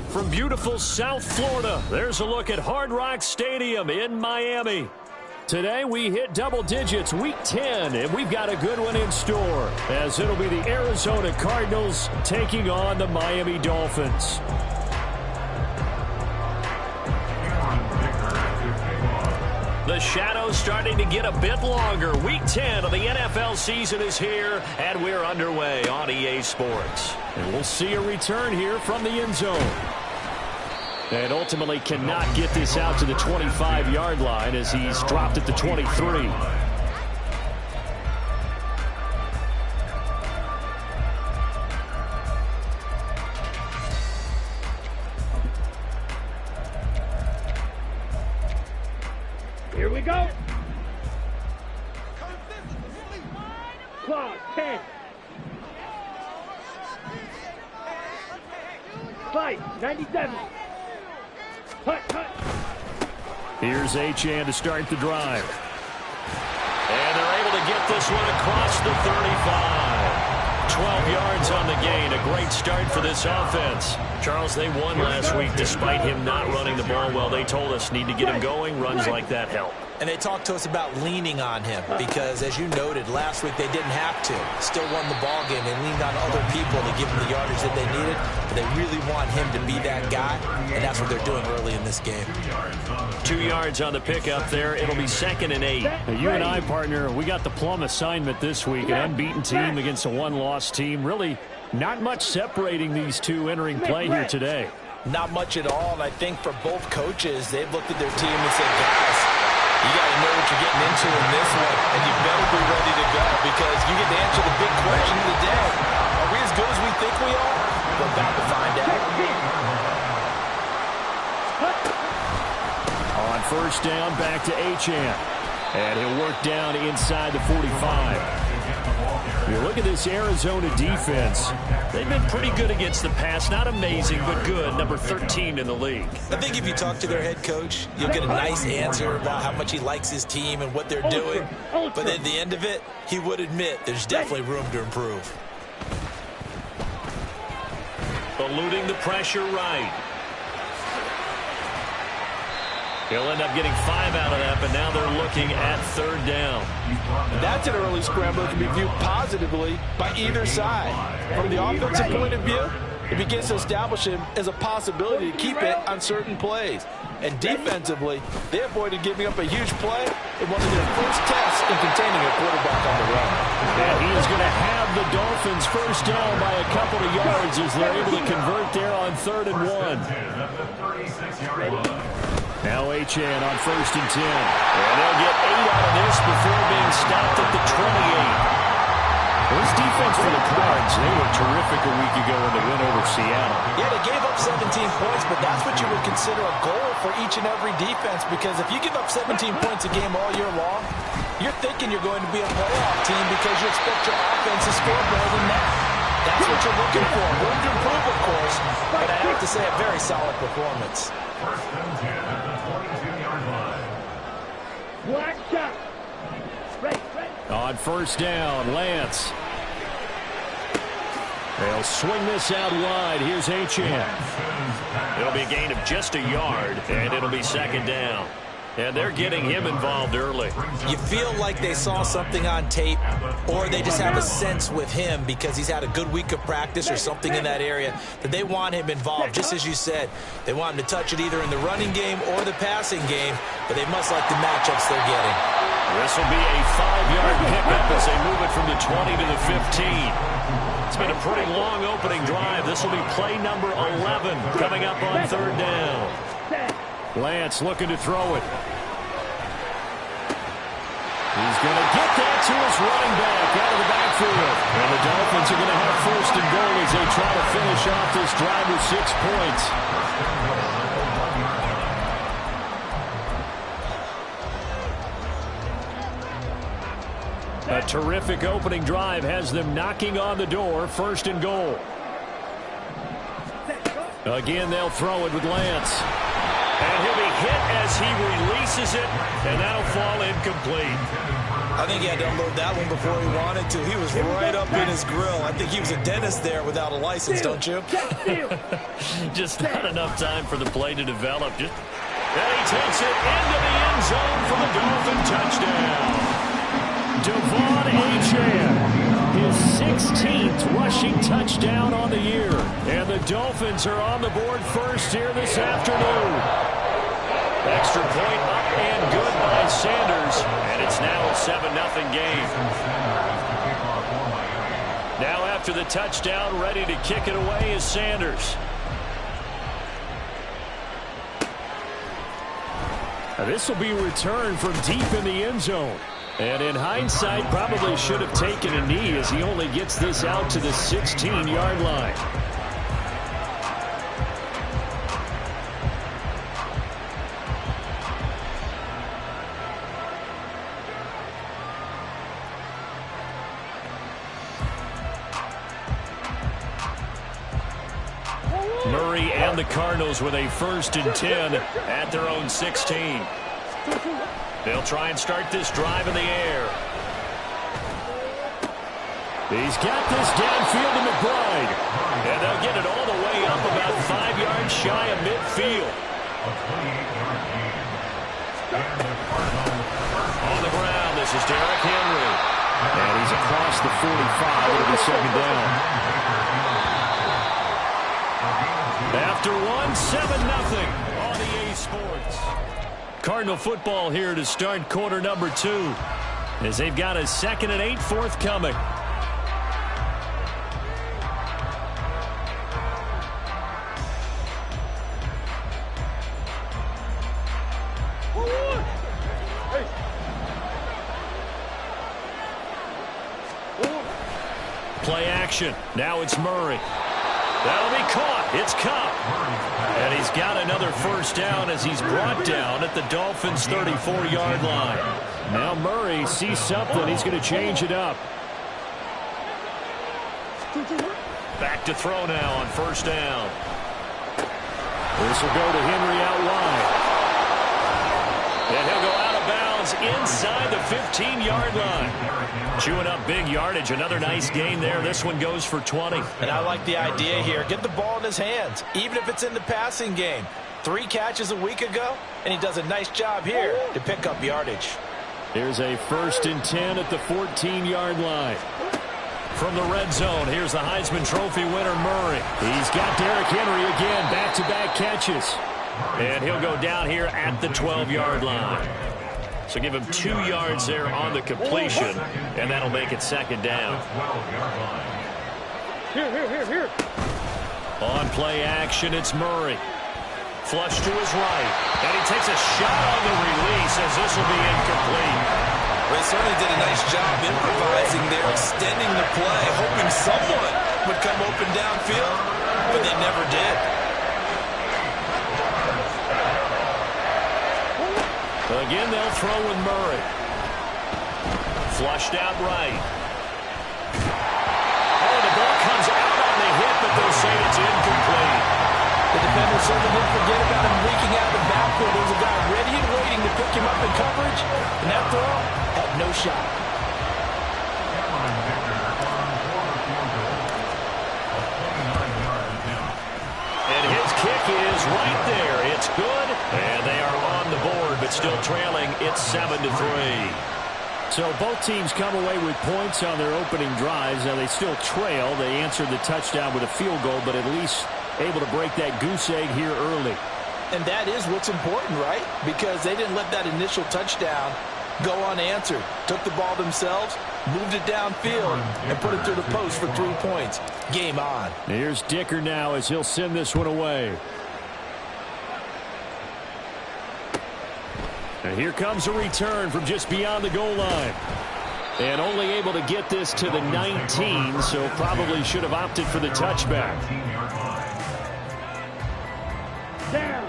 From beautiful South Florida, there's a look at Hard Rock Stadium in Miami. Today we hit double digits, week 10, and we've got a good one in store, as it'll be the Arizona Cardinals taking on the Miami Dolphins. The shadow's starting to get a bit longer. Week 10 of the NFL season is here, and we're underway on EA Sports. And we'll see a return here from the end zone. And ultimately cannot get this out to the 25-yard line as he's dropped at the 23. Here we go. Clock, 10. Fight, 97. Cut. Here's Achane to start the drive. And they're able to get this one across the 35. 12 yards on the gain. A great start for this offense. Charles, they won last week despite him not running the ball well. They told us need to get him going. Runs like that help. And they talked to us about leaning on him because, as you noted, last week they didn't have to. Still won the ball game. They leaned on other people to give them the yardage that they needed. But they really want him to be that guy, and that's what they're doing early in this game. 2 yards on the pickup there. It'll be 2nd and 8. Now, you and I, partner, we got the plum assignment this week. An unbeaten team against a one-loss team. Really not much separating these two entering play here today. Not much at all, and I think for both coaches, they've looked at their team and said, guys, you got to know what you're getting into in this one, and you better be ready to go because you get to answer the big question of the day. Are we as good as we think we are? We're about to find out. On first down, back to Achane. And he'll work down inside the 45. You look at this Arizona defense. They've been pretty good against the pass. Not amazing, but good. Number 13 in the league. I think if you talk to their head coach, you'll get a nice answer about how much he likes his team and what they're doing. But at the end of it, he would admit there's definitely room to improve. Eluding the pressure right. He'll end up getting 5 out of that, but now they're looking at 3rd down. That's an early scramble that can be viewed positively by either side. From the offensive point of view, it begins to establish him as a possibility to keep it on certain plays. And defensively, they avoided giving up a huge play in one of their first tests in containing a quarterback on the run. And he is going to have the Dolphins first down by a couple of yards as they're able to convert there on 3rd and 1. Now Achane on 1st and 10. And they'll get 8 out of this before being stopped at the 28. This defense for the Cards, they were terrific a week ago in the win over Seattle. Yeah, they gave up 17 points, but that's what you would consider a goal for each and every defense, because if you give up 17 points a game all year long, you're thinking you're going to be a playoff team because you expect your offense to score more than that. That's what you're looking for. Room to improve, of course, but I have to say a very solid performance. Black shot. Right. On first down, Lance. They'll swing this out wide. Here's Achane. It'll be a gain of just a yard, and it'll be 2nd down. And they're getting him involved early. You feel like they saw something on tape, or they just have a sense with him because he's had a good week of practice or something in that area that they want him involved. Just as you said, they want him to touch it either in the running game or the passing game, but they must like the matchups they're getting. This will be a 5-yard pickup as they move it from the 20 to the 15. It's been a pretty long opening drive. This will be play number 11 coming up on 3rd down. Lance looking to throw it. He's going to get that to his running back out of the backfield. And the Dolphins are going to have 1st and goal as they try to finish off this drive with 6 points. A terrific opening drive has them knocking on the door. 1st and goal. Again, they'll throw it with Lance. And he'll be hit as he releases it, and that'll fall incomplete. I think he had to unload that one before he wanted to. He was right up in his grill. I think he was a dentist there without a license, don't you? Just not enough time for the play to develop. And he takes it into the end zone for the Dolphin touchdown. Devon Achane, his 16th rushing touchdown on the year. And the Dolphins are on the board first here this afternoon. Extra point up and good by Sanders. And it's now a 7-0 game. Now after the touchdown, ready to kick it away is Sanders. Now this will be returned from deep in the end zone. And in hindsight, probably should have taken a knee as he only gets this out to the 16-yard line. Murray and the Cardinals with a 1st and 10 at their own 16. They'll try and start this drive in the air. He's got this downfield to McBride. And they'll get it all the way up about 5 yards shy of midfield. On the ground, this is Derrick Henry. And he's across the 45. It'll be 2nd down. After 7-0 on EA Sports. Cardinal football here to start quarter number 2 as they've got a 2nd and 8 forthcoming. Play action. Now it's Murray. That'll be caught. It's Cup. And he's got another 1st down as he's brought down at the Dolphins' 34-yard line. Now Murray sees something. He's going to change it up. Back to throw now on 1st down. This will go to Henry out wide. And he'll go out of bounds inside the 15-yard line. Chewing up big yardage. Another nice gain there. This one goes for 20. And I like the idea here. Get the ball in his hands, even if it's in the passing game. 3 catches a week ago, and he does a nice job here to pick up yardage. Here's a 1st and 10 at the 14-yard line. From the red zone, here's the Heisman Trophy winner, Murray. He's got Derrick Henry again, back-to-back catches. And he'll go down here at the 12-yard line. So give him 2 yards there on the completion, and that'll make it 2nd down. Here. On play action, it's Murray. Flush to his right, and he takes a shot on the release as this will be incomplete. Well, he certainly did a nice job improvising there, extending the play, hoping someone would come open downfield, but they never did. Again, they'll throw with Murray. Flushed out right. Oh, the ball comes out on the hit, but they'll say it's incomplete. The defender certainly didn't forget about him leaking out the backfield. There was a guy ready and waiting to pick him up in coverage, and that throw had no shot. And his kick is right there. It's good, and they are on the board, but still trailing. It's 7-3. So both teams come away with points on their opening drives. Now they still trail. They answered the touchdown with a field goal, but at least able to break that goose egg here early. And that is what's important, right? Because they didn't let that initial touchdown go unanswered. Took the ball themselves, moved it downfield, and put it through the post for 3 points. Game on. Here's Dicker now as he'll send this one away. And here comes a return from just beyond the goal line. And only able to get this to the 19, so probably should have opted for the touchback. Down.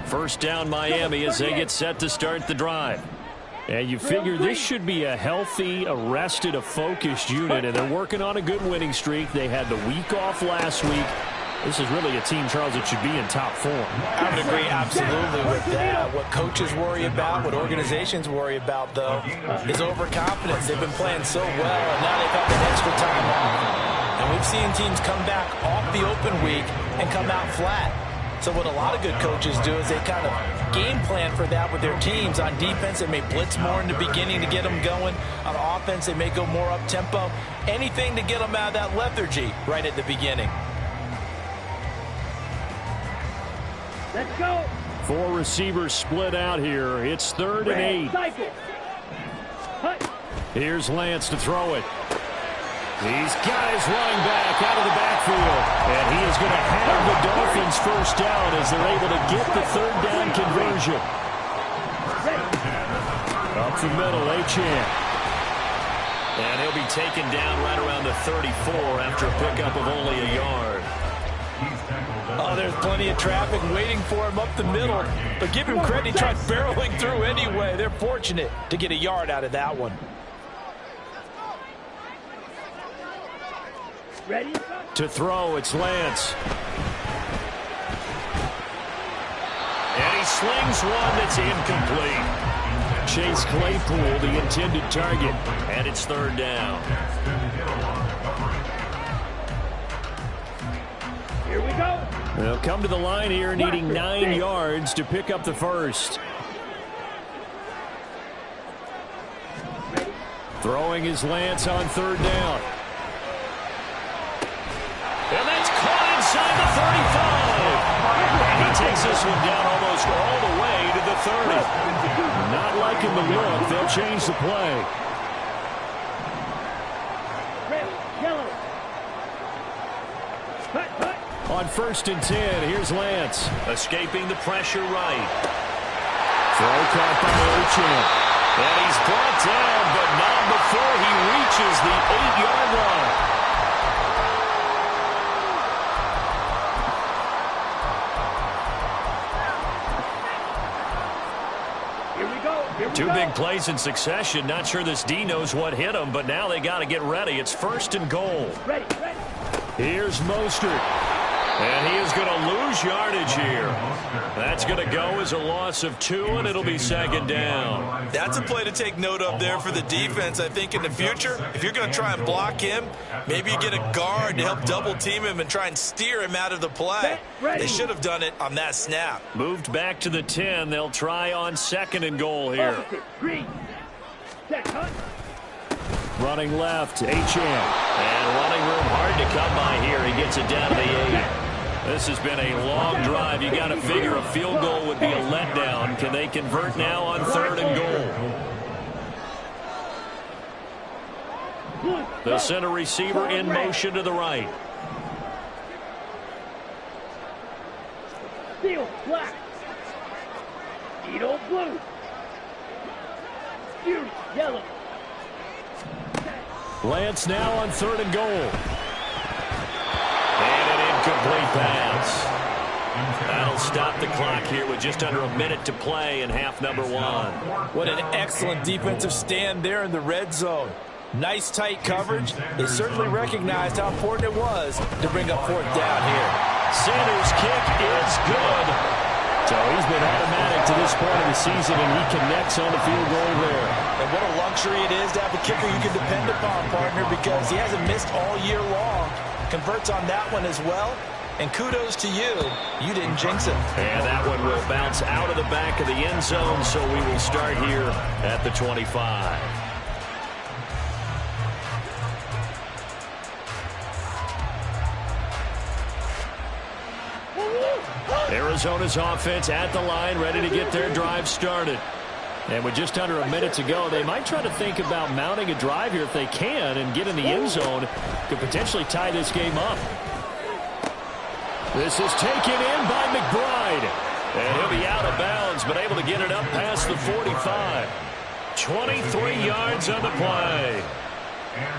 1st down Miami as they get set to start the drive. And you figure this should be a healthy, a rested, a focused unit, and they're working on a good winning streak. They had the week off last week. This is really a team, Charles, that should be in top form. I would agree absolutely with that. What coaches worry about, what organizations worry about, though, is overconfidence. They've been playing so well, and now they've had that extra time off. And we've seen teams come back off the open week and come out flat. So what a lot of good coaches do is they kind of game plan for that with their teams. On defense, they may blitz more in the beginning to get them going. On offense, they may go more up-tempo. Anything to get them out of that lethargy right at the beginning. Let's go. 4 receivers split out here. It's 3rd and 8. Cycle. Here's Lance to throw it. He's got his running back out of the backfield. And he is going to have the Dolphins first down as they're able to get the 3rd down conversion. Up the middle, Achane. And he'll be taken down right around the 34 after a pickup of only a yard. Oh, there's plenty of traffic waiting for him up the middle. But give him credit, he tried barreling through anyway. They're fortunate to get a yard out of that one. Ready? To throw, it's Lance. And he slings one that's incomplete. Chase Claypool, the intended target, and it's 3rd down. Here we go. They'll come to the line here needing 9 yards to pick up the first. Throwing is Lance on 3rd down. And that's caught inside the 35. And he takes this one down almost all the way to the 30. Not liking the look. They'll change the play. Red, yellow. On 1st and 10, here's Lance. Escaping the pressure right. Throw caught by Achane. And he's brought down, but not before he reaches the 8-yard line. Two big plays in succession. Not sure this D knows what hit him, but now they got to get ready. It's 1st and goal. Ready. Here's Mostert. And he is going to lose yardage here. That's going to go as a loss of 2, and it'll be 2nd down. That's a play to take note of there for the defense. I think in the future, if you're going to try and block him, maybe you get a guard to help double team him and try and steer him out of the play. They should have done it on that snap. Moved back to the 10. They'll try on 2nd and goal here. Green. Set, cut. Running left, Achane. And running room hard to come by here. He gets it down to the 8. This has been a long drive. You got to figure a field goal would be a letdown. Can they convert now on 3rd and goal? They'll send a receiver in motion to the right. Steel, black. Edo, blue. Fury, yellow. Lance now on 3rd and goal. And an incomplete pass. That'll stop the clock here with just under a minute to play in half number 1. What an excellent defensive stand there in the red zone. Nice tight coverage. They certainly recognized how important it was to bring up 4th down here. Sanders' kick is good. So he's been automatic to this point of the season, and he connects on the field goal there. And what a luxury it is to have a kicker you can depend upon, partner, because he hasn't missed all year long. Converts on that one as well. And kudos to you. You didn't jinx it. And that one will bounce out of the back of the end zone, so we will start here at the 25. Arizona's offense at the line, ready to get their drive started. And with just under a minute to go, they might try to think about mounting a drive here if they can and get in the end zone. Could potentially tie this game up. This is taken in by McBride. And he'll be out of bounds, but able to get it up past the 45. 23 yards on the play.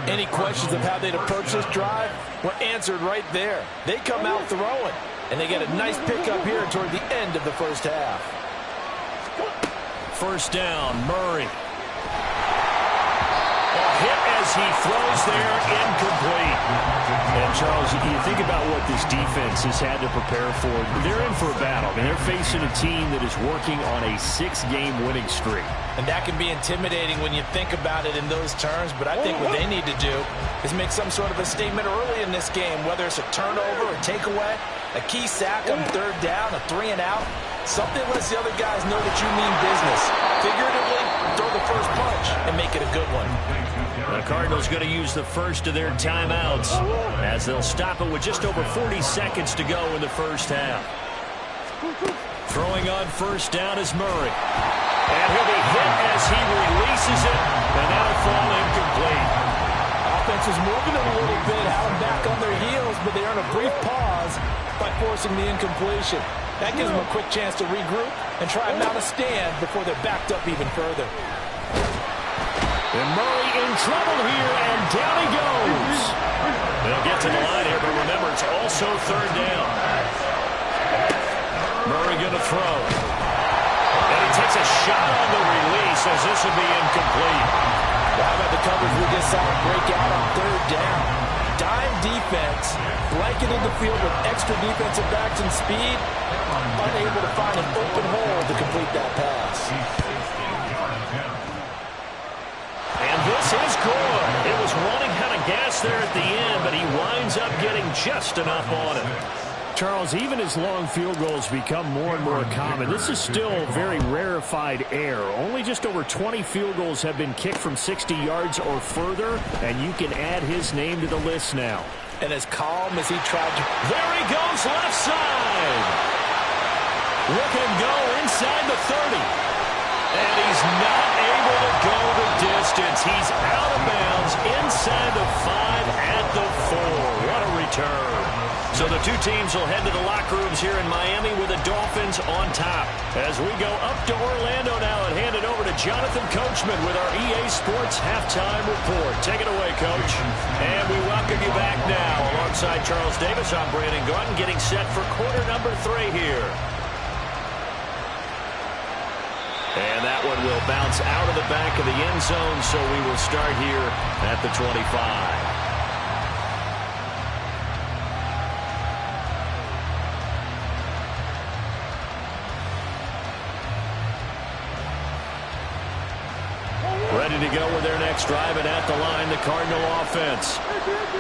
Any questions of how they'd approach this drive were answered right there. They come out throwing, and they get a nice pickup here toward the end of the first half. A hit as he throws there, incomplete. And, Charles, you think about what this defense has had to prepare for. They're in for a battle. I mean, they're facing a team that is working on a 6-game winning streak. And that can be intimidating when you think about it in those terms, but I think what they need to do is make some sort of a statement early in this game, whether it's a turnover, a takeaway, a key sack on third down, a 3-and-out. Something lets the other guys know that you mean business. Figuratively, throw the first punch and make it a good one. The Cardinals going to use the first of their timeouts as they'll stop it with just over 40 seconds to go in the first half. Throwing on first down is Murray. And he'll be hit as he releases it, and that'll fall incomplete. Offense is moving a little bit, had them back on their heels, but they earn a brief pause by forcing the incompletion. That gives them a quick chance to regroup and try and mount a stand before they're backed up even further. And Murray in trouble here, and down he goes. They'll get to the line here, but remember, it's also third down. Murray going to throw. And he takes a shot on the release as this will be incomplete. How about the coverage we just saw break out on third down? Dime defense, blanketed the field with extra defensive backs and speed, unable to find an open hole to complete that pass. And this is good. It was running out of gas there at the end, but he winds up getting just enough on it. Charles, even as long field goals become more and more common, this is still very rarefied air. Only just over 20 field goals have been kicked from 60 yards or further, and you can add his name to the list now. And as calm as he tried to... There he goes, left side. Look him go inside the 30. And he's not able to go the distance. He's out of bounds inside the 5 at the 4. What a return. So the two teams will head to the locker rooms here in Miami with the Dolphins on top. As we go up to Orlando now and hand it over to Jonathan Coachman with our EA Sports Halftime Report. Take it away, Coach. And we welcome you back now. Alongside Charles Davis, I'm Brandon Gaudin getting set for quarter number 3 here. And that one will bounce out of the back of the end zone, so we will start here at the 25. Ready to go with their next drive, and at the line, the Cardinal offense.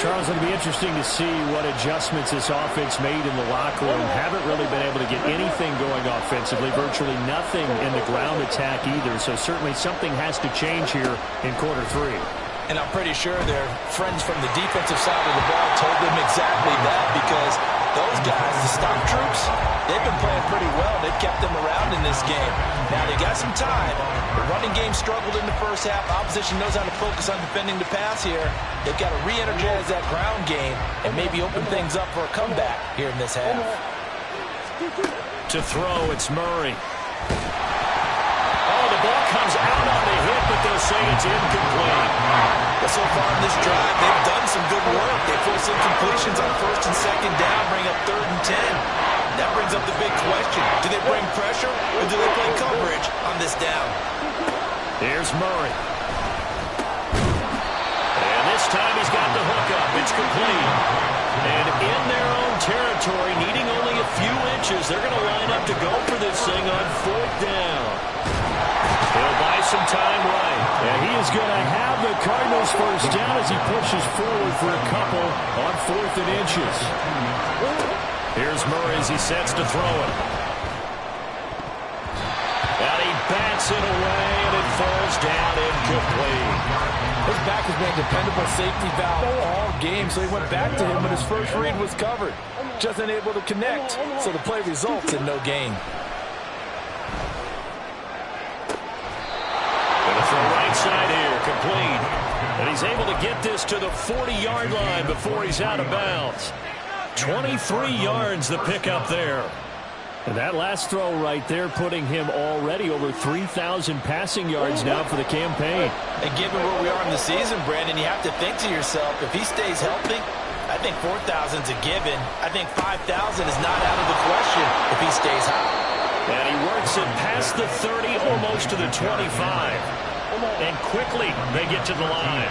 Charles, it'll be interesting to see what adjustments this offense made in the locker room. Haven't really been able to get anything going offensively, virtually nothing in the ground attack either, so certainly something has to change here in quarter 3. And I'm pretty sure their friends from the defensive side of the ball told them exactly that, because those guys, the stock troops, they've been playing pretty well. They've kept them around in this game. Now, they got some time. The running game struggled in the first half. Opposition knows how to focus on defending the pass here. They've got to re-energize that ground game and maybe open things up for a comeback here in this half. To throw, it's Murray. Oh, the ball comes out on the hit, but they'll say it's incomplete. But so far in this drive, they've done some good work. They force incompletions on first and second down, bring up 3rd and 10. That brings up the big question. Do they bring pressure, or do they play coverage on this down? Here's Murray. And this time he's got the hook up. It's complete. And in their own territory, needing only a few inches, they're going to line up to go for this thing on 4th down. He'll buy some time right. And he is going to have the Cardinals first down as he pushes forward for a couple on 4th and inches. Here's Murray as he sets to throw it. And he bats it away, and it falls down incomplete. His back has been a dependable safety valve all game, so he went back to him when his first read was covered. Just unable to connect, so the play results in no gain. Going to throw right side here, complete. And he's able to get this to the 40-yard line before he's out of bounds. 23 yards the pickup there. And that last throw right there putting him already over 3,000 passing yards now for the campaign. And given where we are in the season, Brandon, you have to think to yourself, if he stays healthy, I think 4,000 is a given. I think 5,000 is not out of the question if he stays hot. And he works it past the 30, almost to the 25. And quickly they get to the line.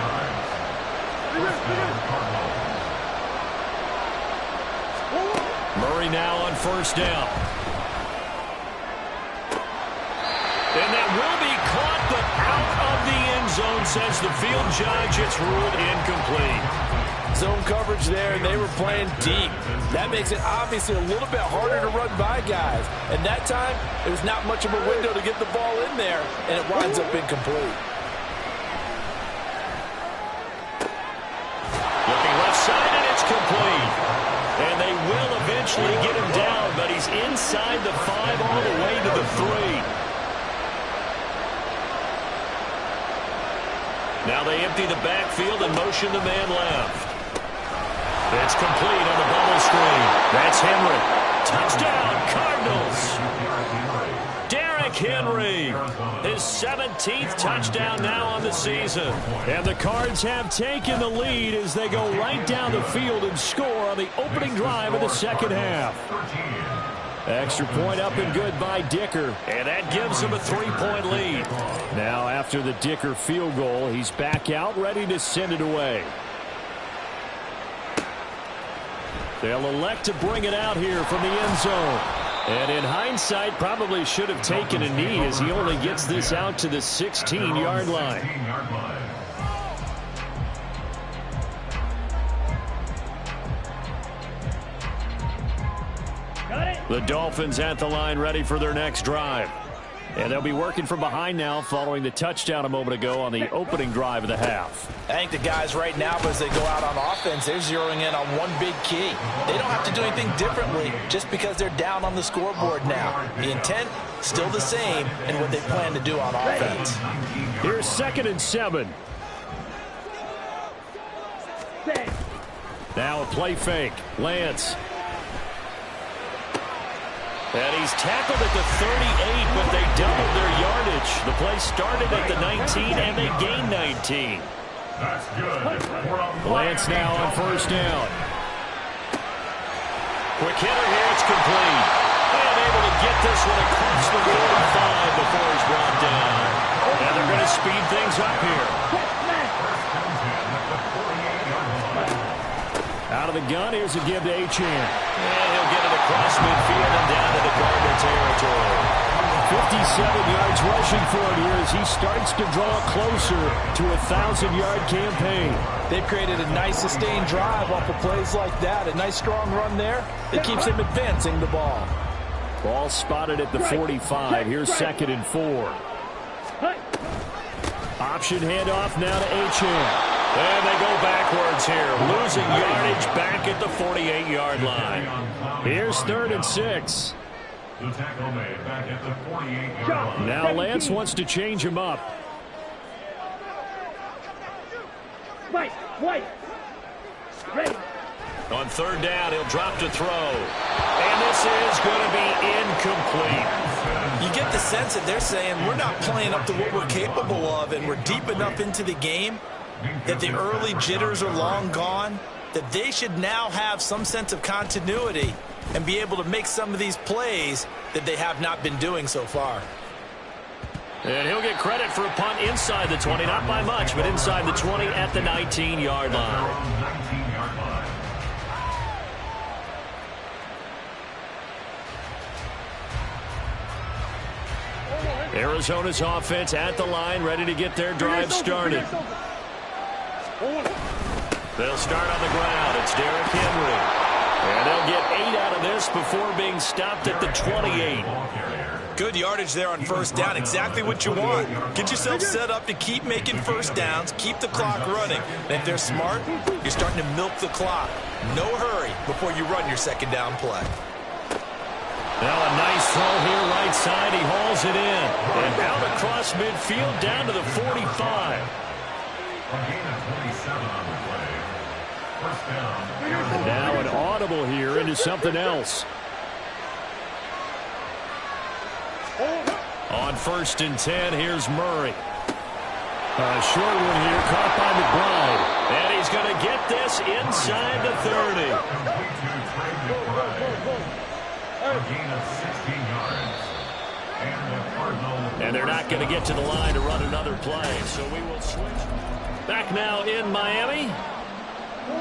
Murray now on first down. And that will be caught, but out of the end zone, says the field judge. It's ruled incomplete. Zone coverage there, and they were playing deep. That makes it obviously a little bit harder to run by guys. And that time, it was not much of a window to get the ball in there, and it winds up incomplete. Looking left side, and it's complete. And they will eventually get him down, but he's inside the 5 all the way to the 3. Now they empty the backfield and motion the man left. It's complete on the bubble screen. That's Henry. Touchdown, Cardinals. Derrick Henry, his 17th touchdown now on the season. And the Cards have taken the lead as they go right down the field and score on the opening drive of the second half. Extra point up and good by Dicker. And that gives him a 3-point lead. Now after the Dicker field goal, he's back out ready to send it away. They'll elect to bring it out here from the end zone. And in hindsight, probably should have taken a knee as he only gets this out to the 16-yard line. The Dolphins at the line ready for their next drive. And they'll be working from behind now following the touchdown a moment ago on the opening drive of the half. I think the guys right now, as they go out on offense, they're zeroing in on one big key. They don't have to do anything differently just because they're down on the scoreboard now. The intent, still the same in what they plan to do on offense. Here's 2nd and 7. Now a play fake. Lance. And he's tackled at the 38, but they doubled their yardage. The play started at the 19, and they gained 19. That's good. Lance now on first down. Quick hitter here, it's complete. And able to get this one across the 45 before he's brought down. And they're going to speed things up here. Out of the gun, here's a give to Achane. And he'll get it across midfield and down to the Cardinal territory. 57 yards rushing for it here as he starts to draw closer to a 1,000-yard campaign. They've created a nice sustained drive off of plays like that. A nice strong run there that keeps him advancing the ball. Ball spotted at the 45. Here's 2nd and 4. Option handoff now to Achane. And they go backwards here, losing yardage back at the 48-yard line. Here's 3rd and 6. Now Lance wants to change him up. Ready. On 3rd down, he'll drop to throw. And this is going to be incomplete. You get the sense that they're saying we're not playing up to what we're capable of, and we're deep enough into the game that the early jitters are long gone, that they should now have some sense of continuity and be able to make some of these plays that they have not been doing so far. And he'll get credit for a punt inside the 20, not by much, but inside the 20 at the 19-yard line. Arizona's offense at the line, ready to get their drive started. They'll start on the ground. It's Derrick Henry. And they'll get 8 out of this before being stopped at the 28. Good yardage there on first down. Exactly what you want. Get yourself set up to keep making first downs, keep the clock running. And if they're smart, you're starting to milk the clock. No hurry before you run your second down play. Now a nice throw here right side. He hauls it in. And out across midfield down to the 45. And now an audible here into something else. On 1st and 10, here's Murray. A short one here, caught by McBride. And he's going to get this inside the 30. And they're not going to get to the line to run another play, so we will switch. Back now in Miami.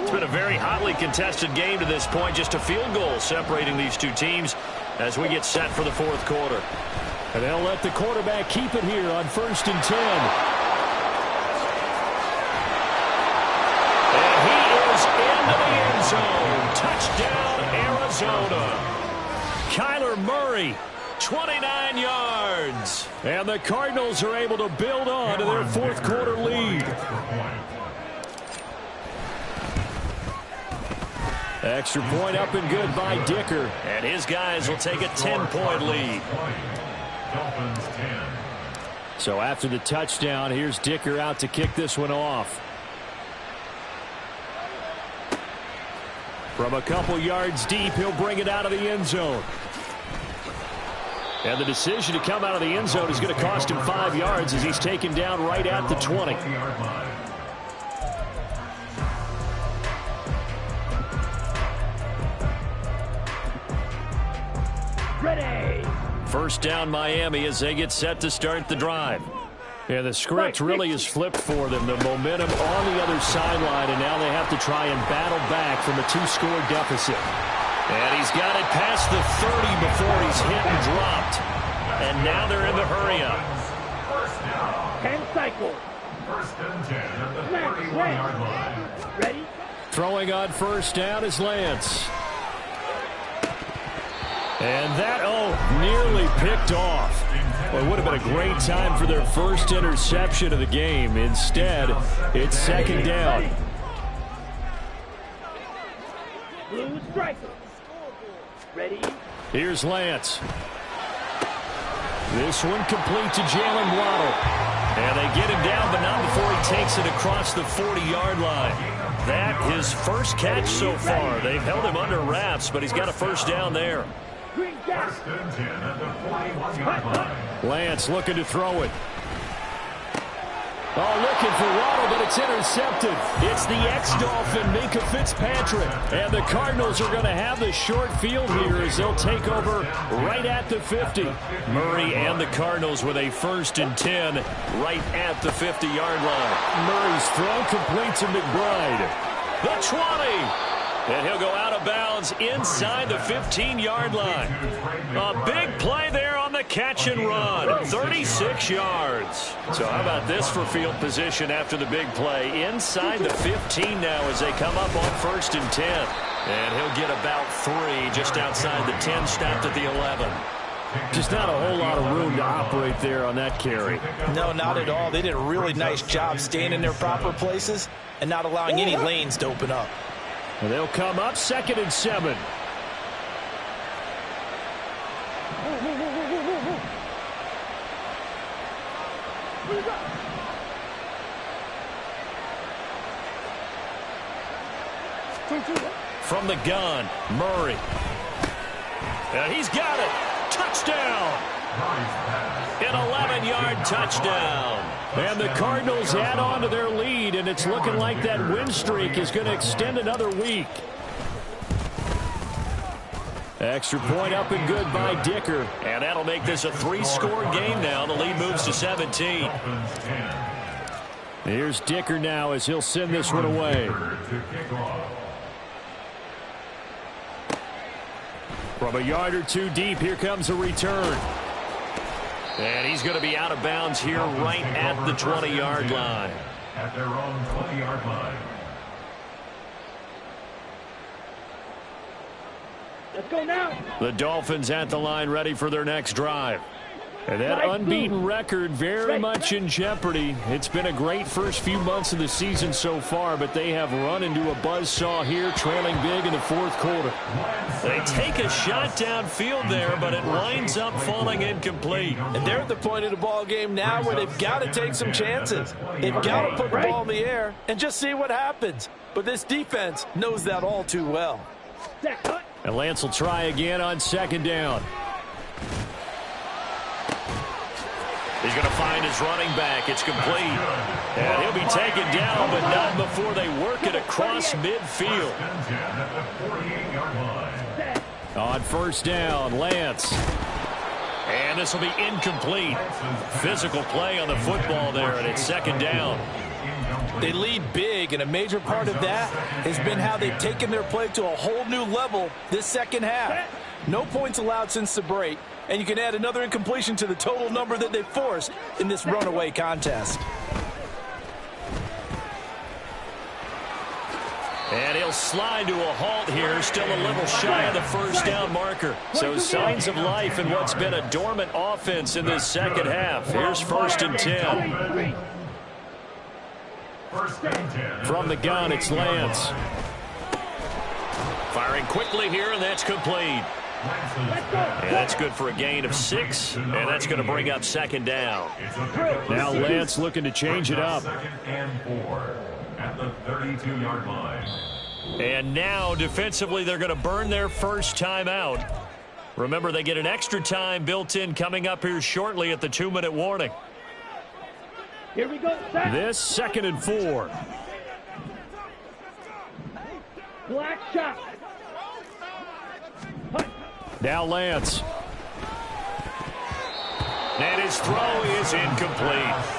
It's been a very hotly contested game to this point. Just a field goal separating these two teams as we get set for the fourth quarter. And they'll let the quarterback keep it here on 1st and 10. And he is into the end zone. Touchdown, Arizona. Kyler Murray, 29 yards. And the Cardinals are able to build on to their fourth quarter lead. Extra point up and good by Dicker. And his guys will take a 10-point lead. So after the touchdown, here's Dicker out to kick this one off. From a couple yards deep, he'll bring it out of the end zone. And the decision to come out of the end zone is going to cost him 5 yards as he's taken down right at the 20. Ready. First down Miami as they get set to start the drive. And the script really is flipped for them. The momentum on the other sideline, and now they have to try and battle back from a 2-score deficit. And he's got it past the 30 before he's hit and dropped. And now they're in the hurry-up. 10 cycles. First and 10 at the 41-yard line. Ready? Throwing on first down is Lance. And that, nearly picked off. Well, it would have been a great time for their first interception of the game. Instead, it's second down. Blue striker. Ready? Here's Lance. This one complete to Jalen Waddle. And they get him down, but not before he takes it across the 40-yard line. That his first catch so far. They've held him under wraps, but he's got a first down there. First and 10 at the 41-yard line. Lance looking to throw it. Oh, looking for Waddle, but it's intercepted. It's the ex-Dolphin, Minkah Fitzpatrick. And the Cardinals are going to have the short field here as they'll take over right at the 50. Murray and the Cardinals with a 1st and 10 right at the 50-yard line. Murray's throw complete to McBride. The 20. And he'll go out of bounds inside the 15-yard line. A big play there on the catch and run. 36 yards. So how about this for field position after the big play? Inside the 15 now as they come up on 1st and 10. And he'll get about 3 just outside the 10, stopped at the 11. Just not a whole lot of room to operate there on that carry. No, not at all. They did a really nice job staying in their proper places and not allowing any lanes to open up. And they'll come up 2nd and 7. From the gun, Murray. And he's got it. Touchdown. An 11-yard touchdown. And the Cardinals add on to their lead, and it's looking like that win streak is going to extend another week. Extra point up and good by Dicker. And that'll make this a 3-score game now. The lead moves to 17. Here's Dicker now as he'll send this one away. From a yard or two deep, here comes a return. And he's going to be out of bounds here right at the 20-yard line. At their own 20-yard line. Let's go now. The Dolphins at the line ready for their next drive. And that unbeaten record very much in jeopardy. It's been a great first few months of the season so far, but they have run into a buzzsaw here, trailing big in the fourth quarter. They take a shot downfield there, but it winds up falling incomplete. And they're at the point of the ball game now where they've got to take some chances. They've got to put the ball in the air and just see what happens. But this defense knows that all too well. And Lance will try again on 2nd down. He's going to find his running back. It's complete. And he'll be taken down, but not before they work it across midfield. On 1st down, Lance. And this will be incomplete. Physical play on the football there, and it's second down. They lead big, and a major part of that has been how they've taken their play to a whole new level this second half. No points allowed since the break, and you can add another incompletion to the total number that they forced in this runaway contest. And he'll slide to a halt here, still a little shy of the first down marker. So signs of life in what's been a dormant offense in this second half. Here's 1st and 10. From the gun, it's Lance. Firing quickly here, and that's complete. And that's good for a gain of 6, and that's going to bring up second down. Now Lance looking to change it up. And 4 at the 32-yard line. And now, defensively, they're going to burn their first timeout. Remember, they get an extra time built in coming up here shortly at the 2-minute warning. Here we go. Set. This 2nd and 4. Black shot. Now Lance. And his throw is incomplete.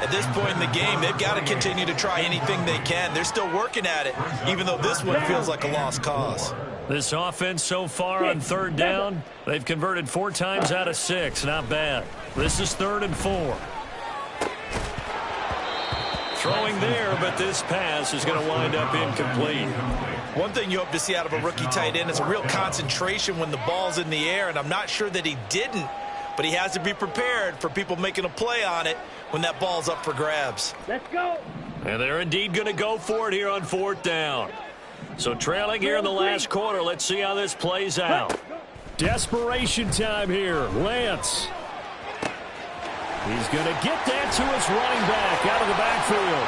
At this point in the game, they've got to continue to try anything they can. They're still working at it, even though this one feels like a lost cause. This offense so far on 3rd down, they've converted 4 times out of 6. Not bad. This is 3rd and 4. Throwing there, but this pass is going to wind up incomplete. One thing you hope to see out of a rookie tight end is a real concentration when the ball's in the air, and I'm not sure that he didn't, but he has to be prepared for people making a play on it when that ball's up for grabs. Let's go. And they're indeed going to go for it here on 4th down. So trailing here in the last quarter, let's see how this plays out. Desperation time here. Lance. He's going to get that to his running back out of the backfield.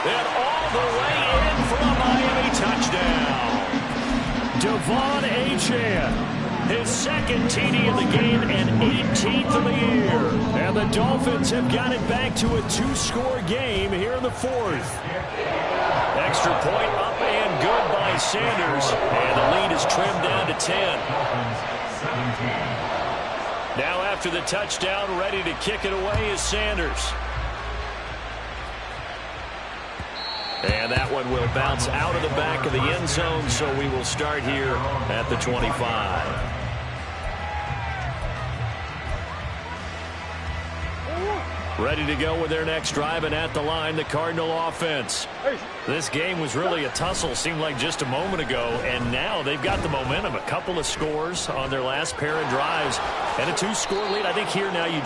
And all the way in for a Miami touchdown. Devon Achane. His 2nd TD of the game and 18th of the year. And the Dolphins have got it back to a 2-score game here in the 4th. Extra point up and good by Sanders. And the lead is trimmed down to 10. Now after the touchdown, ready to kick it away is Sanders. And that one will bounce out of the back of the end zone, so we will start here at the 25. Ready to go with their next drive, and at the line, the Cardinal offense. This game was really a tussle, seemed like just a moment ago, and now they've got the momentum. A couple of scores on their last pair of drives, and a 2-score lead. I think here now you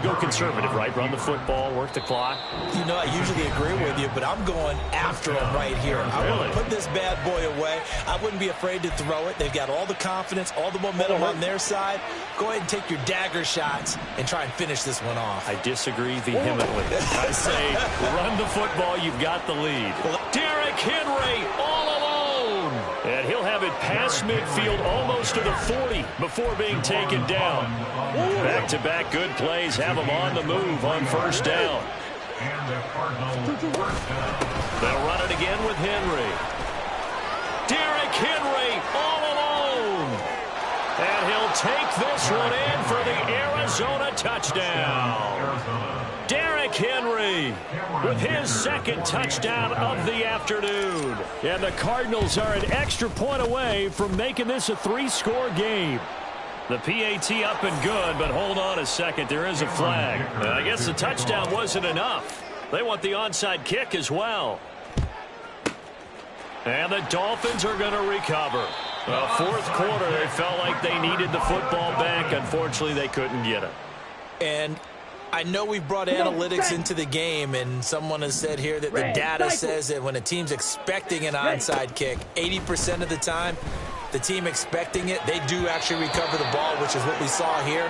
go conservative, right? Run the football, work the clock. You know, I usually agree with you, but I'm going after them right here. I want to put this bad boy away. I wouldn't be afraid to throw it. They've got all the confidence, all the momentum on their side. Go ahead and take your dagger shots and try and finish this one off. I disagree vehemently. I say run the football, you've got the lead. Derrick Henry all alone. And he'll have it past midfield almost to the 40 before being taken down. Back-to-back good plays have him on the move on 1st down. They'll run it again with Henry. Derrick Henry all alone. And he'll take this one in for the Arizona touchdown. Derrick Henry with his 2nd touchdown of the afternoon. And the Cardinals are an extra point away from making this a 3-score game. The PAT up and good, but hold on a second. There is a flag. I guess the touchdown wasn't enough. They want the onside kick as well. And the Dolphins are going to recover. Well, 4th quarter, they felt like they needed the football back. Unfortunately, they couldn't get it. And I know we've brought analytics into the game, and someone has said here that the data says that when a team's expecting an onside kick, 80% of the time, the team expecting it, they do actually recover the ball, which is what we saw here.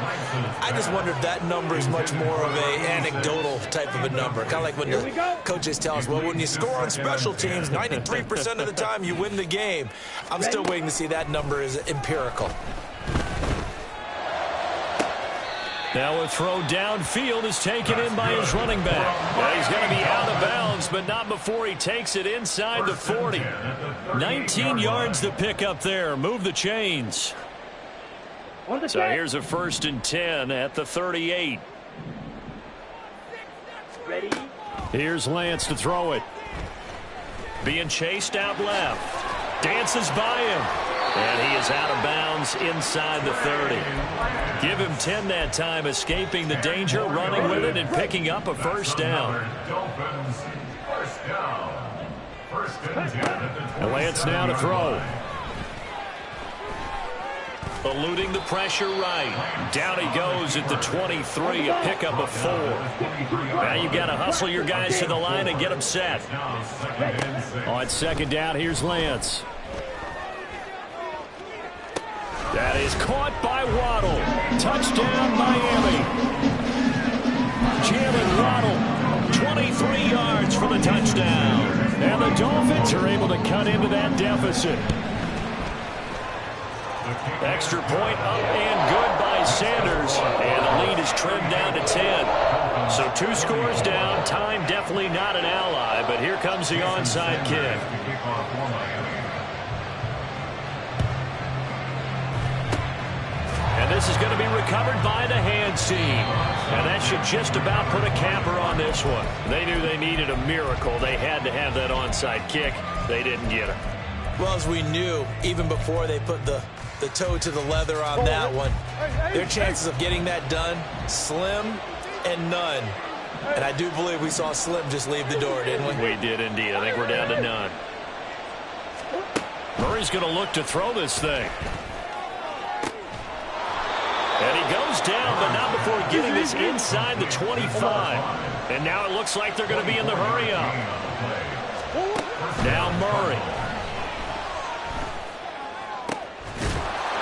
I just wonder if that number is much more of an anecdotal type of a number. Kind of like when the coaches tell us, well, when you score on special teams, 93% of the time you win the game. I'm still waiting to see that number is empirical. Now a throw downfield is taken in by his running back. Well, he's going to be out of bounds, but not before he takes it inside the 40. 19 yards to pick up there. Move the chains. On the So set. here's a 1st and 10 at the 38. Ready. Here's Lance to throw it. Being chased out left. Dances by him. And he is out of bounds inside the 30. Give him 10 that time, escaping the danger, running with it, and picking up a 1st down. Dolphins, 1st down. 1st and 10 at the 27. And Lance now to throw. Eluding the pressure right. Down he goes at the 23, a pickup of 4. Now you've got to hustle your guys to the line and get them set. Now 2nd and 6. On 2nd down, here's Lance. That is caught by Waddle. Touchdown, Miami. Jalen Waddle, 23 yards for the touchdown. And the Dolphins are able to cut into that deficit. Extra point up and good by Sanders. And the lead is trimmed down to 10. So 2 scores down. Time definitely not an ally, but here comes the onside kick. And this is going to be recovered by the hands team. And that should just about put a capper on this one. They knew they needed a miracle. They had to have that onside kick. They didn't get it. Well, as we knew, even before they put the toe to the leather on that one, their chances of getting that done, slim and none. And I do believe we saw Slim just leave the door, didn't we? We did indeed. I think we're down to none. Murray's going to look to throw this thing. And he goes down, but not before getting this inside the 25. And now it looks like they're going to be in the hurry-up. Now Murray.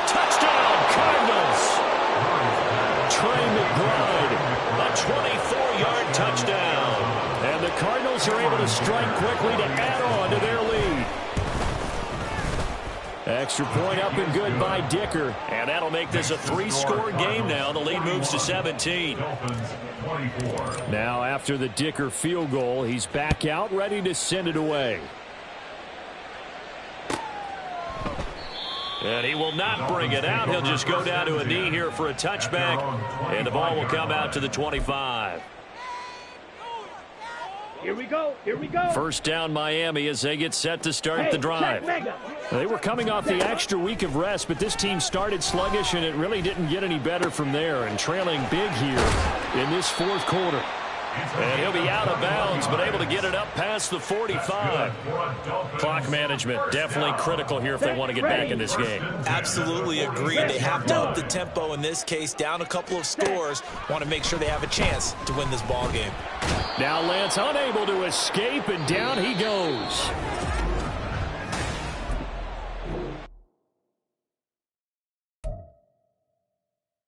Touchdown, Cardinals. Trey McBride, a 24-yard touchdown. And the Cardinals are able to strike quickly to add on to their lead. Extra point up and good by Dicker. And that'll make this a 3-score game now. The lead moves to 17. Dolphins, 24. Now after the Dicker field goal, he's back out ready to send it away. And he will not bring it out. He'll just go down to a knee here for a touchback. And the ball will come out to the 25. Here we go. Here we go. 1st down Miami as they get set to start the drive. They were coming off the extra week of rest, but this team started sluggish, and it really didn't get any better from there. And trailing big here in this 4th quarter. And he'll be out of bounds, but able to get it up past the 45. Clock management definitely critical here if they want to get back in this game. Absolutely agreed. They have to up the tempo in this case, down a couple of scores. Want to make sure they have a chance to win this ball game. Now Lance unable to escape, and down he goes.